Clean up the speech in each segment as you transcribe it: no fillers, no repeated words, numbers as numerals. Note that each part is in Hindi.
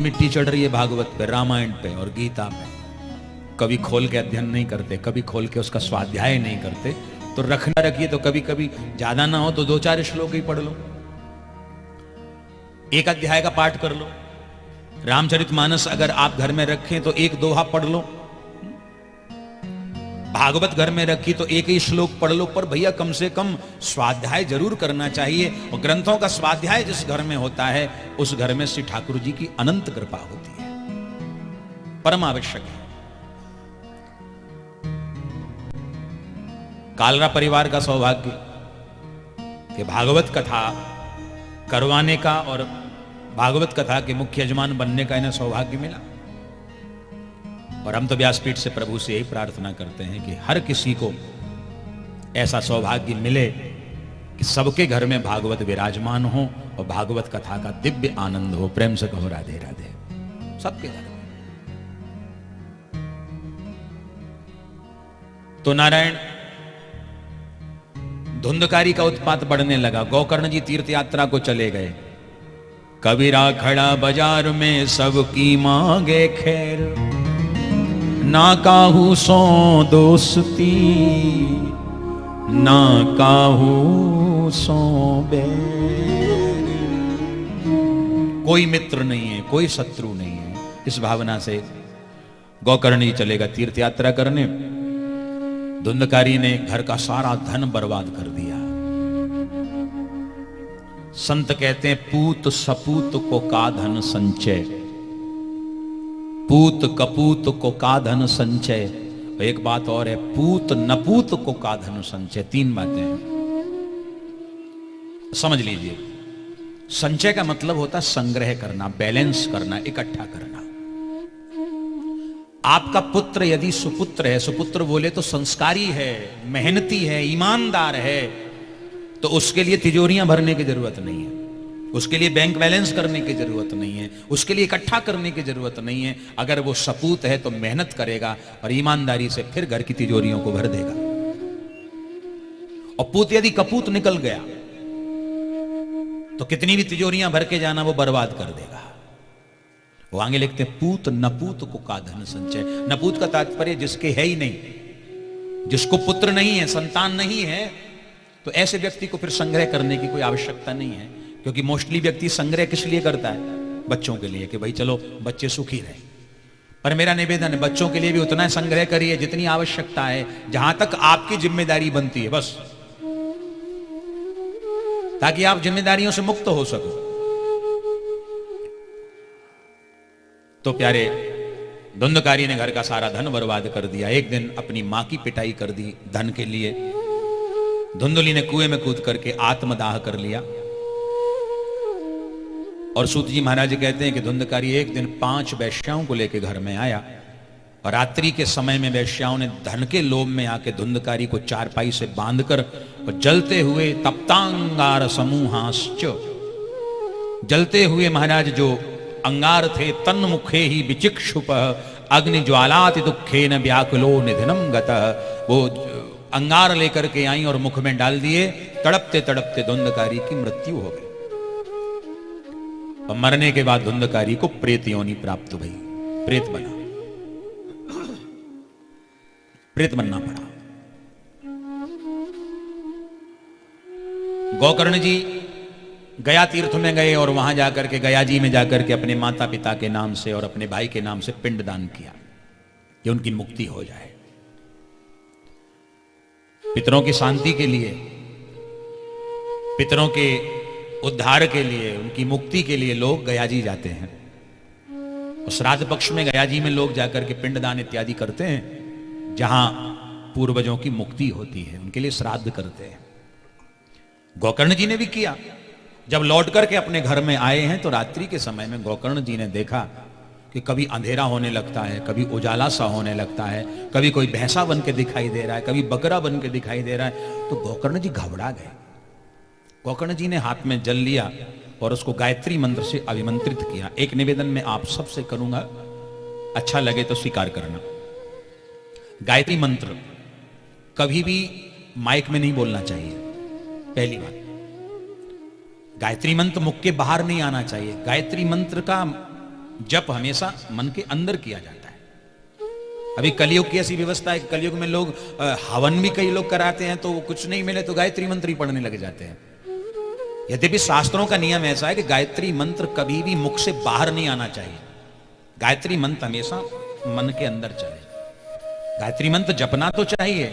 मिट्टी चढ़ रही है भागवत पे, रामायण पे और गीता पे, कभी खोल के अध्ययन नहीं करते, कभी खोल के उसका स्वाध्याय नहीं करते, तो रखना रखिए तो कभी कभी ज्यादा ना हो तो 2-4 श्लोक ही पढ़ लो, एक अध्याय का पाठ कर लो। रामचरितमानस अगर आप घर में रखें तो एक दोहा पढ़ लो, भागवत घर में रखी तो एक ही श्लोक पढ़ लो, पर भैया कम से कम स्वाध्याय जरूर करना चाहिए। और ग्रंथों का स्वाध्याय जिस घर में होता है उस घर में श्री ठाकुर जी की अनंत कृपा होती है, परम आवश्यक है। कालरा परिवार का सौभाग्य कि भागवत कथा करवाने का और भागवत कथा के मुख्य यजमान बनने का इन्हें सौभाग्य मिला। और हम तो व्यासपीठ से प्रभु से यही प्रार्थना करते हैं कि हर किसी को ऐसा सौभाग्य मिले कि सबके घर में भागवत विराजमान हो और भागवत कथा का दिव्य आनंद हो। प्रेम से कहो राधे राधे। सबके घर में। तो नारायण धुंधकारी का उत्पात बढ़ने लगा। गोकर्ण जी तीर्थ यात्रा को चले गए। कबीरा खड़ा बाजार में सबकी मांगे खैर, ना काहू सो दोस्ती ना काहू सो बैर। कोई मित्र नहीं है, कोई शत्रु नहीं है। इस भावना से गोकर्ण जी चलेगा तीर्थ यात्रा करने। धुंधकारी ने घर का सारा धन बर्बाद कर दिया। संत कहते हैं पूत सपूत को का धन संचय, पूत कपूत को का धन संचय। एक बात और है, पूत नपूत को का धन संचय। 3 बातें हैं, समझ लीजिए। संचय का मतलब होता है संग्रह करना, बैलेंस करना, इकट्ठा करना। आपका पुत्र यदि सुपुत्र है, सुपुत्र बोले तो संस्कारी है, मेहनती है, ईमानदार है, तो उसके लिए तिजोरियां भरने की जरूरत नहीं है, उसके लिए बैंक बैलेंस करने की जरूरत नहीं है, उसके लिए इकट्ठा करने की जरूरत नहीं है। अगर वो सपूत है तो मेहनत करेगा और ईमानदारी से फिर घर की तिजोरियों को भर देगा। और पूत यदि कपूत निकल गया तो कितनी भी तिजोरियां भर के जाना वो बर्बाद कर देगा। वो आगे लिखते हैं पूत नपूत को का धन संचय। नपूत का तात्पर्य जिसके है ही नहीं, जिसको पुत्र नहीं है, संतान नहीं है, तो ऐसे व्यक्ति को फिर संग्रह करने की कोई आवश्यकता नहीं है। क्योंकि मोस्टली व्यक्ति संग्रह किस लिए करता है? बच्चों के लिए, कि भाई चलो बच्चे सुखी रहे। पर मेरा निवेदन है बच्चों के लिए भी उतना संग्रह करिए जितनी आवश्यकता है, जहां तक आपकी जिम्मेदारी बनती है, बस, ताकि आप जिम्मेदारियों से मुक्त हो सको। तो प्यारे धुंधकारी ने घर का सारा धन बर्बाद कर दिया। एक दिन अपनी मां की पिटाई कर दी धन के लिए। धुंधली ने कुएं में कूद करके आत्मदाह कर लिया। और सूत जी महाराज कहते हैं कि धुंधकारी एक दिन 5 वैश्याओं को लेकर घर में आया और रात्रि के समय में वैश्याओं ने धन के लोभ में आके धुंधकारी को चारपाई से बांधकर और जलते हुए तप्तांगार समूहाश्च, जलते हुए महाराज जो अंगार थे, तन्मुखे ही विचिक्षुप अग्नि ज्वालाति दुखे न व्याकुलो निधनम गतः, वो अंगार लेकर के आई और मुख में डाल दिए। तड़पते तड़पते धुंधकारी की मृत्यु हो गई। और मरने के बाद धुंधकारी को प्रेत योनि प्राप्त हुई, प्रेत बना, प्रेत बनना पड़ा। गोकर्ण जी गया तीर्थ में गए और वहां जाकर के, गया जी में जाकर के अपने माता पिता के नाम से और अपने भाई के नाम से पिंडदान किया कि उनकी मुक्ति हो जाए। पितरों की शांति के लिए, पितरों के उद्धार के लिए, उनकी मुक्ति के लिए लोग गयाजी जाते हैं। और श्राद्ध पक्ष में गयाजी में लोग जाकर के पिंडदान इत्यादि करते हैं, जहां पूर्वजों की मुक्ति होती है, उनके लिए श्राद्ध करते हैं। गोकर्ण जी ने भी किया। जब लौट करके अपने घर में आए हैं तो रात्रि के समय में गोकर्ण जी ने देखा कि कभी अंधेरा होने लगता है, कभी उजाला सा होने लगता है, कभी कोई भैंसा बन के दिखाई दे रहा है, कभी बकरा बन के दिखाई दे रहा है। तो गोकर्ण जी घबरा गए। गोकर्ण जी ने हाथ में जल लिया और उसको गायत्री मंत्र से अभिमंत्रित किया। एक निवेदन में आप सबसे करूंगा, अच्छा लगे तो स्वीकार करना। गायत्री मंत्र कभी भी माइक में नहीं बोलना चाहिए, पहली बात। गायत्री मंत्र मुख के बाहर नहीं आना चाहिए। गायत्री मंत्र का जप हमेशा मन के अंदर किया जाता है। अभी कलयुग की ऐसी व्यवस्था है कि कलयुग में लोग हवन भी कई लोग कराते हैं, तो कुछ नहीं मिले तो गायत्री मंत्र ही पढ़ने लग जाते हैं। यद्यपि शास्त्रों का नियम ऐसा है कि गायत्री मंत्र कभी भी मुख से बाहर नहीं आना चाहिए। गायत्री मंत्र हमेशा मन के अंदर चले। गायत्री मंत्र जपना तो चाहिए,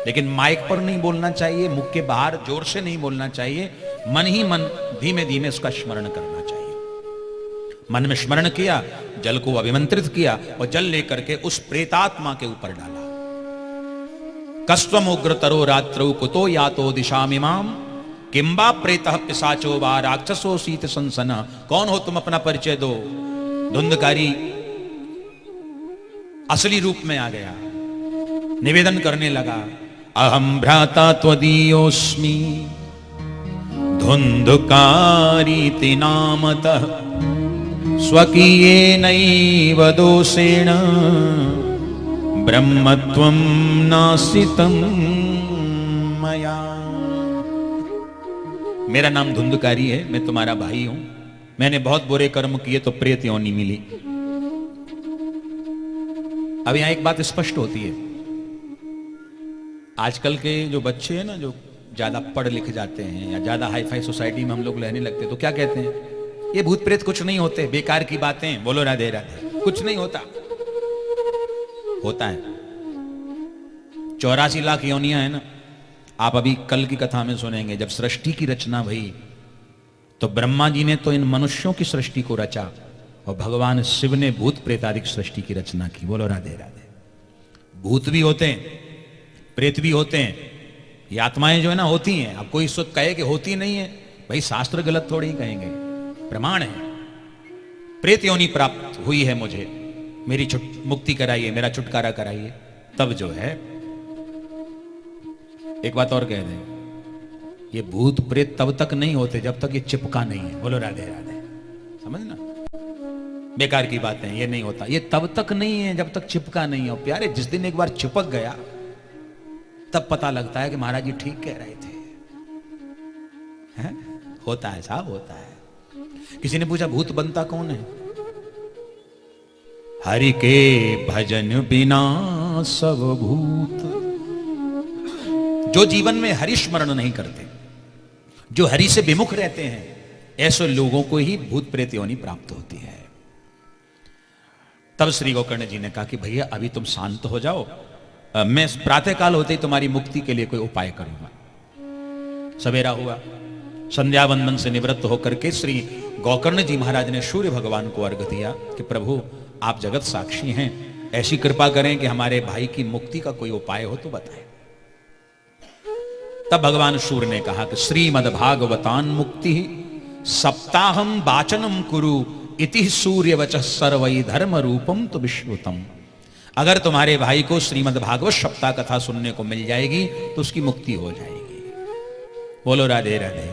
लेकिन माइक पर नहीं बोलना चाहिए, मुख के बाहर जोर से नहीं बोलना चाहिए। मन ही मन धीमे धीमे उसका स्मरण करना चाहिए। मन में स्मरण किया, जल को अभिमंत्रित किया और जल लेकर के उस प्रेतात्मा के ऊपर डाला। कस्त्वम उग्रतरो रात्रौ कुतो यातो दिशामिमाम किंबा प्रेतः पिशाचो वा राक्षसो शीत संसन। कौन हो तुम, अपना परिचय दो। धुंधकारी असली रूप में आ गया, निवेदन करने लगा, अहम भ्राता त्वदीयोस्मि धुंधकारीति नामतः स्वकीयेनैव दोषेण ब्रह्मत्वं नासितं मया। मेरा नाम धुंधकारी है, मैं तुम्हारा भाई हूं। मैंने बहुत बुरे कर्म किए तो प्रेत योनि मिली। अब यहां एक बात स्पष्ट होती है, आजकल के जो बच्चे हैं ना, जो ज्यादा पढ़ लिख जाते हैं या ज्यादा हाई फाई सोसाइटी में हम लोग रहने लगते हैं, तो क्या कहते हैं, ये भूत प्रेत कुछ नहीं होते, बेकार की बातें, बोलो राधे राधे, कुछ नहीं होता। होता है। 84 लाख योनियां है ना। आप अभी कल की कथा में सुनेंगे, जब सृष्टि की रचना हुई तो ब्रह्मा जी ने तो इन मनुष्यों की सृष्टि को रचा और भगवान शिव ने भूत प्रेतादिक सृष्टि की रचना की। बोलो राधे राधे। भूत भी होते हैं, प्रेत भी होते हैं, ये आत्माएं जो है ना होती हैं। अब कोई इसको कहे कि होती नहीं है, भाई शास्त्र गलत थोड़ी कहेंगे, प्रमाण है। प्रेत योनि प्राप्त हुई है मुझे, मेरी मुक्ति कराइए, मेरा छुटकारा कराइए। तब जो है, एक बात और कह दें, ये भूत प्रेत तब तक नहीं होते जब तक ये चिपका नहीं है। बोलो राधे राधे। समझना, बेकार की बातें, ये नहीं होता। ये तब तक नहीं है जब तक चिपका नहीं हो। प्यारे, जिस दिन एक बार चिपक गया तब पता लगता है कि महाराज जी ठीक कह रहे थे। है? होता है साहब, होता है। किसी ने पूछा भूत बनता कौन है? हरि के भजन बिना सब भूत। जो जीवन में हरि स्मरण नहीं करते, जो हरि से विमुख रहते हैं, ऐसे लोगों को ही भूत प्रेत योनि प्राप्त होती है। तब श्री गोकर्ण जी ने कहा कि भैया अभी तुम शांत हो जाओ, मैं प्रातःकाल होते ही तुम्हारी मुक्ति के लिए कोई उपाय करूंगा। सवेरा हुआ, संध्या वंदन से निवृत्त होकर के श्री गोकर्ण जी महाराज ने सूर्य भगवान को अर्घ दिया कि प्रभु आप जगत साक्षी हैं, ऐसी कृपा करें कि हमारे भाई की मुक्ति का कोई उपाय हो तो बताएं। तब भगवान सूर्य ने कहा कि श्रीमद्भागवतान मुक्ति सप्ताहम वाचनम कुरु इति सूर्य वचः सर्वै धर्म रूपम तो विश्रुतम। अगर तुम्हारे भाई को श्रीमद्भागवत सप्ताह कथा सुनने को मिल जाएगी तो उसकी मुक्ति हो जाएगी। बोलो राधे राधे।